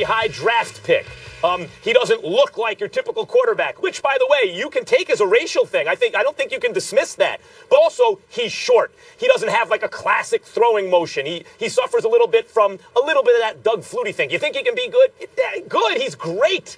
high draft pick. He doesn't look like your typical quarterback, which, by the way, you can take as a racial thing. I don't think you can dismiss that. But also, he's short. He doesn't have like a classic throwing motion. He suffers a little bit from of that Doug Flutie thing. You think he can be good? Good. He's great.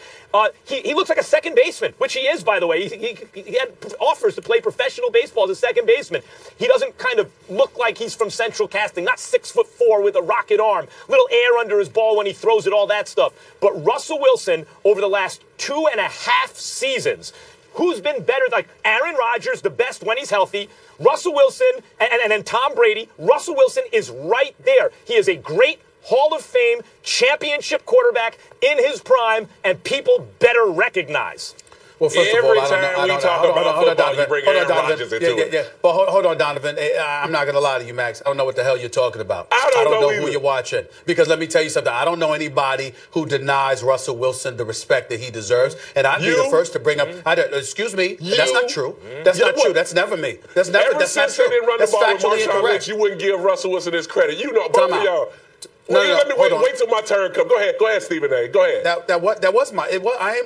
He looks like a second baseman, which he is, by the way. He had offers to play professional baseball as a second baseman. He doesn't kind of look like he's from Central Casting, not 6'4" with a rocket arm, little air under his ball when he throws it, all that stuff. But Russell Wilson, over the last 2.5 seasons, who's been better? Like Aaron Rodgers, the best when he's healthy. Russell Wilson and then Tom Brady. Russell Wilson is right there. He is a great Hall of Fame championship quarterback in his prime, and people better recognize. Well, first of all, every time we talk about football, you bring Aaron Rodgers into it. Yeah. But hold on, Donovan. I'm not going to lie to you, Max. I don't know what the hell you're talking about. I don't know who you're watching. Because let me tell you something. I don't know anybody who denies Russell Wilson the respect that he deserves. And I'd be the first to bring up. Excuse me. That's not true. That's not true. That's never me. That's never. Ever That's not since true. they didn't run the That's ball with factually Marshawn incorrect. Lynch, you wouldn't give Russell Wilson his credit. You know, both of y'all. Hold on. Wait till my turn comes. Go ahead, Stephen A. Go ahead. That was my.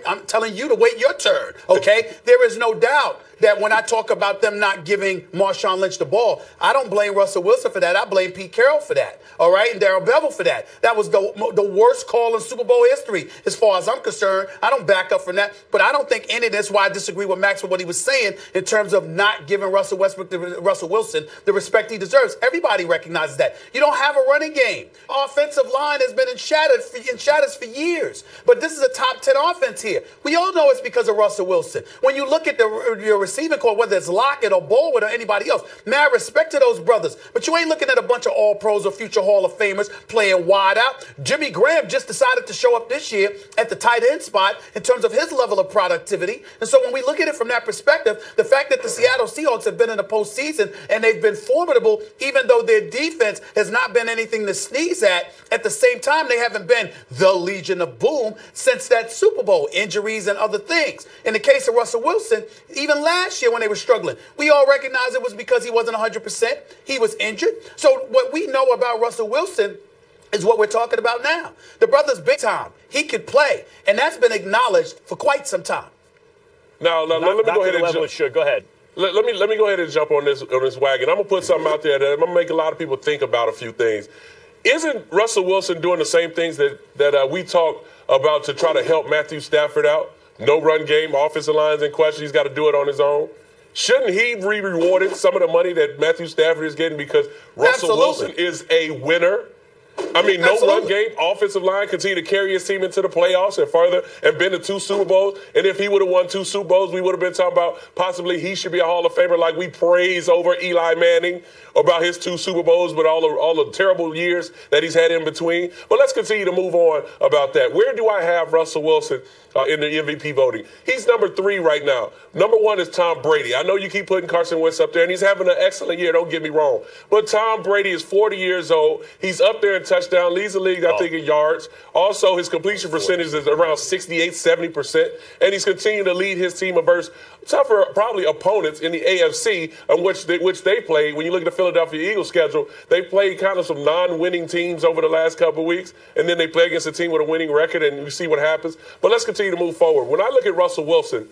I'm telling you to wait your turn. Okay. There is no doubt that when I talk about them not giving Marshawn Lynch the ball, I don't blame Russell Wilson for that. I blame Pete Carroll for that. All right, and Darrell Bevel for that. That was the worst call in Super Bowl history, as far as I'm concerned. I don't back up from that, but I don't think any of that's why I disagree with Max with what he was saying in terms of not giving Russell Wilson the respect he deserves. Everybody recognizes that. You don't have a running game. Offensive line has been in shatters for years, but this is a top 10 offense here. We all know it's because of Russell Wilson. When you look at your receiving core, whether it's Lockett or Baldwin or anybody else, mad respect to those brothers, but you ain't looking at a bunch of all-pros or future Hall of Famers playing wide out. Jimmy Graham just decided to show up this year at the tight end spot in terms of his level of productivity. And so when we look at it from that perspective, the fact that the Seattle Seahawks have been in the postseason and they've been formidable, even though their defense has not been anything to sneeze at the same time, they haven't been the Legion of Boom since that Super Bowl, injuries and other things. In the case of Russell Wilson, even last year when they were struggling, we all recognize it was because he wasn't 100%. He was injured. So what we know about Russell Wilson is what we're talking about now. The brother's big time. He could play, and that's been acknowledged for quite some time. Now, let me go ahead and jump. Go ahead. Let me go ahead and jump on this wagon. I'm gonna put something out there that I'm gonna make a lot of people think about a few things. Isn't Russell Wilson doing the same things that we talk about to try to help Matthew Stafford out? No run game, offensive lines in question. He's got to do it on his own. Shouldn't he be rewarded some of the money that Matthew Stafford is getting because Russell Wilson is a winner? I mean, no run game, offensive line, continue to carry his team into the playoffs and further and been to 2 Super Bowls. And if he would have won 2 Super Bowls, we would have been talking about possibly he should be a Hall of Famer like we praise over Eli Manning about his 2 Super Bowls, but all the terrible years that he's had in between. But let's continue to move on about that. Where do I have Russell Wilson in the MVP voting? He's number 3 right now. Number 1 is Tom Brady. I know you keep putting Carson Wentz up there, and he's having an excellent year, don't get me wrong. But Tom Brady is 40 years old. He's up there in touchdown, leads the league, I think, in yards. Also, his completion percentage is around 68, 70%, and he's continuing to lead his team versus tougher, probably, opponents in the AFC, which they played. When you look at the Philadelphia Eagles schedule, they played kind of some non-winning teams over the last couple of weeks, and then they play against a team with a winning record, and you see what happens. But let's continue to move forward. When I look at Russell Wilson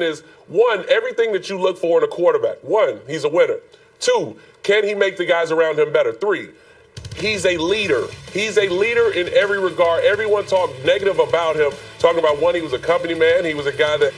is, 1, everything that you look for in a quarterback. 1, he's a winner. 2, can he make the guys around him better? 3, he's a leader. He's a leader in every regard. Everyone talked negative about him, talking about, 1, he was a company man. He was a guy that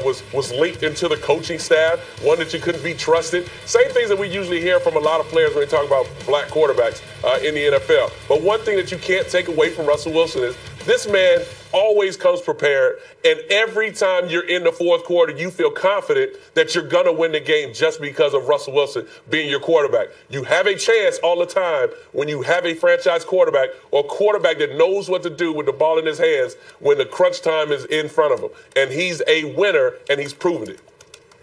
was linked into the coaching staff, one that you couldn't be trusted. Same things that we usually hear from a lot of players when they talk about black quarterbacks in the NFL. But one thing that you can't take away from Russell Wilson is this man always comes prepared, and every time you're in the fourth quarter, you feel confident that you're going to win the game just because of Russell Wilson being your quarterback. You have a chance all the time when you have a franchise quarterback or quarterback that knows what to do with the ball in his hands when the crunch time is in front of him. And he's a winner, and he's proven it.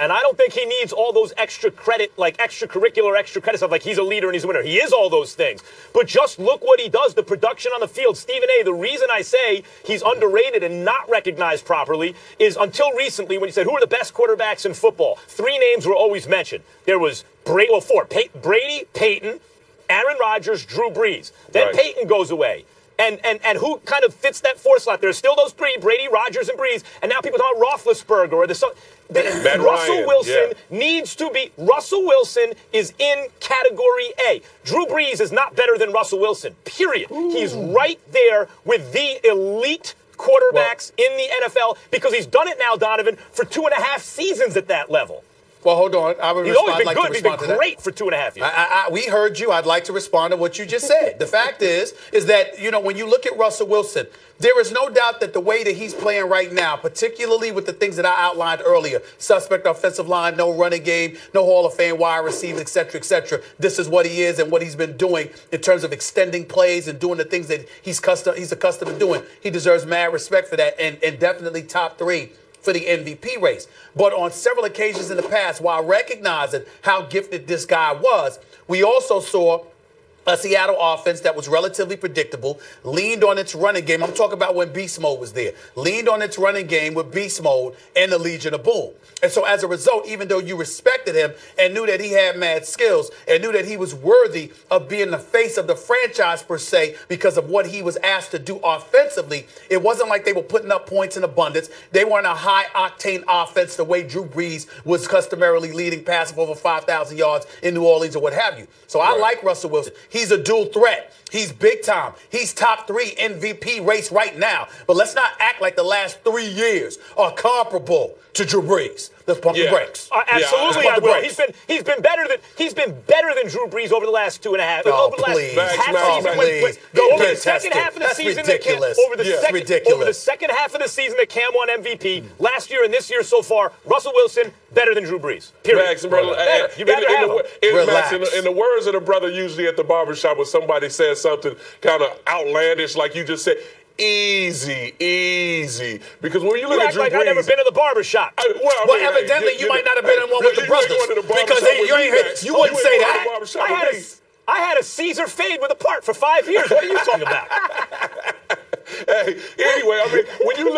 And I don't think he needs all those extra credit, like extracurricular, extra credit stuff, like he's a leader and he's a winner. He is all those things. But just look what he does, the production on the field. Stephen A., the reason I say he's underrated and not recognized properly is until recently when he said, who are the best quarterbacks in football? 3 names were always mentioned. There was 4. Brady, Peyton, Aaron Rodgers, Drew Brees. Then Peyton goes away. and who kind of fits that fourth slot. There's still those three, Brady, Rodgers, and Breeze, and now people talk about Roethlisberger or Russell Wilson needs to be. Russell Wilson is in Category A. Drew Brees is not better than Russell Wilson, period. He's right there with the elite quarterbacks in the NFL because he's done it now, Donovan, for 2.5 seasons at that level. Well, hold on. He's always been good. He's been great for 2.5 years. We heard you. I'd like to respond to what you just said. The fact is that, when you look at Russell Wilson, there is no doubt that the way that he's playing right now, particularly with the things that I outlined earlier, suspect offensive line, no running game, no Hall of Fame wide receivers, et cetera, this is what he is and what he's been doing in terms of extending plays and doing the things that he's accustomed to doing. He deserves mad respect for that and definitely top 3 for the MVP race. But on several occasions in the past, while recognizing how gifted this guy was, we also saw a Seattle offense that was relatively predictable, leaned on its running game. I'm talking about when Beast Mode was there. Leaned on its running game with Beast Mode and the Legion of Boom. And so as a result, even though you respected him and knew that he had mad skills and knew that he was worthy of being the face of the franchise per se because of what he was asked to do offensively, it wasn't like they were putting up points in abundance. They weren't a high-octane offense the way Drew Brees was customarily leading passive over 5,000 yards in New Orleans or what have you. So I like Russell Wilson. He's a dual threat. He's big time. He's top 3 MVP race right now. But let's not act like the last 3 years are comparable to Drew Brees. Let's pump the brakes. Absolutely, I will. He's been better than Drew Brees over the last 2.5. Oh, please. Over the second half of the season, ridiculous. Over the second half of the season that Cam won MVP last year and this year so far, Russell Wilson better than Drew Brees. Period. Max, bro, you better have him. In the words of the brother usually at the barbershop when somebody says something kind of outlandish like you just said, easy. Because when you look at Drew Brees, I've never been to the barbershop. Evidently you might not have been in one with the brothers. Because you wouldn't say that. I had a Caesar fade with a part for 5 years. What are you talking about? Hey, anyway, I mean, when you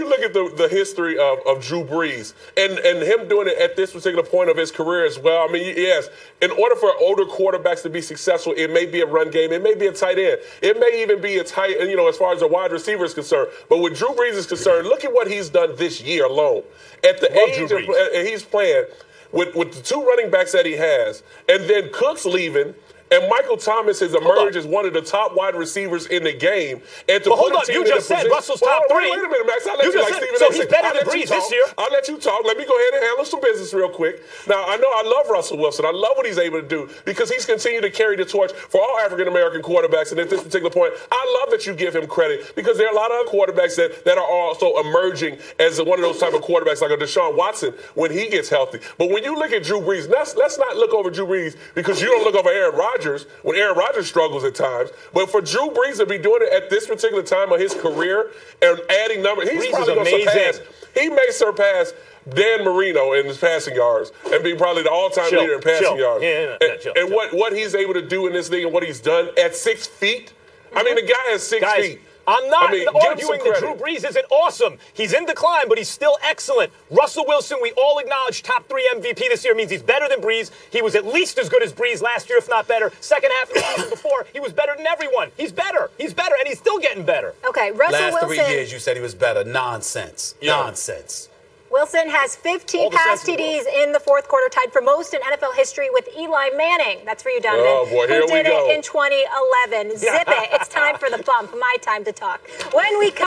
look at the history of Drew Brees and him doing it at this particular point of his career as well, I mean, yes, in order for older quarterbacks to be successful, it may be a run game, it may be a tight end, it may even be a tight, as far as a wide receiver is concerned. But when Drew Brees is concerned, look at what he's done this year alone. At the age of he's playing with the 2 running backs that he has, and then Cook's leaving. And Michael Thomas has emerged as one of the top wide receivers in the game. And to hold on, you just said Russell's top 3. Wait a minute, Max. I'll let you like Stephen So he's better than Brees this year. I'll let you talk. Let me go ahead and handle some business real quick. Now, I know I love Russell Wilson. I love what he's able to do because he's continued to carry the torch for all African-American quarterbacks. And at this particular point, I love that you give him credit because there are a lot of other quarterbacks that are also emerging as one of those type of quarterbacks like a Deshaun Watson when he gets healthy. But when you look at Drew Brees, let's not look over Drew Brees because you don't look over Aaron Rodgers when Aaron Rodgers struggles at times, but for Drew Brees to be doing it at this particular time of his career and adding numbers, he's probably going to surpass. He may surpass Dan Marino in his passing yards and be probably the all-time leader in passing yards. And what he's able to do in this league and what he's done at 6 feet. I mean, the guy has 6 feet. I'm not arguing that Drew Brees isn't awesome. He's in decline, but he's still excellent. Russell Wilson, we all acknowledge top 3 MVP this year means he's better than Brees. He was at least as good as Brees last year, if not better. Second half of the season before, he was better than everyone. He's better, and he's still getting better. Okay, Russell Wilson. Last 3 years, you said he was better. Nonsense. Nonsense. Wilson has 15 pass TDs in the fourth quarter, tied for most in NFL history with Eli Manning. That's for you, Donovan. Oh, boy, here we go. Who did it in 2011. Zip it. It's time for the bump. My time to talk. When we come